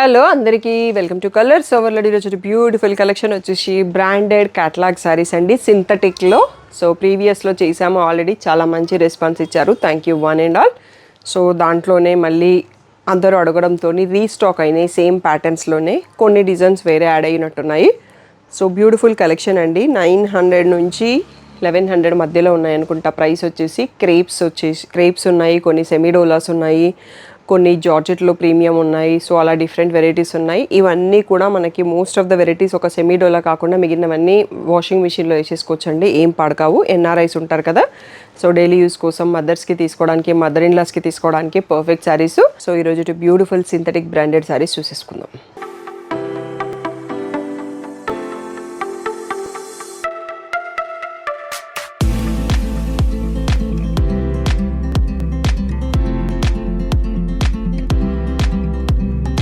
Hello అందరికీ welcome to colours overload. ఈరోజు beautiful collection వచ్చేసి బ్రాండెడ్ క్యాటలాగ్ శారీస్ అండి, సింథటిక్లో. సో ప్రీవియస్లో చేసాము ఆల్రెడీ, చాలా మంచి రెస్పాన్స్ ఇచ్చారు. Thank you one and all. So దాంట్లోనే మళ్ళీ అందరూ అడగడంతో రీస్టాక్ అయినాయి. సేమ్ ప్యాటర్న్స్లోనే కొన్ని డిజైన్స్ వేరే యాడ్ అయినట్టున్నాయి. సో బ్యూటిఫుల్ కలెక్షన్ అండి. 900 నుంచి 1100 మధ్యలో ఉన్నాయి అనుకుంటా. ప్రైస్ వచ్చేసి క్రేప్స్ ఉన్నాయి, కొన్ని సెమీడోలాస్ ఉన్నాయి, కొన్ని జార్జెట్లో ప్రీమియం ఉన్నాయి. సో అలా డిఫరెంట్ వెరైటీస్ ఉన్నాయి. ఇవన్నీ కూడా మనకి మోస్ట్ ఆఫ్ ద వెరైటీస్ ఒక సెమీడోలా కాకుండా మిగిలినవన్నీ వాషింగ్ మిషన్లో వేసేసుకోవచ్చండి, ఏం పాడకావు. ఎన్ఆర్ఐస్ ఉంటారు కదా, సో డైలీ యూస్ కోసం మదర్స్కి తీసుకోవడానికి, మదర్ ఇన్ లాస్కి తీసుకోవడానికి పర్ఫెక్ట్ శారీస్. సో ఈరోజు బ్యూటిఫుల్ సింథటిక్ బ్రాండెడ్ శారీస్ చూసేసుకుందాం.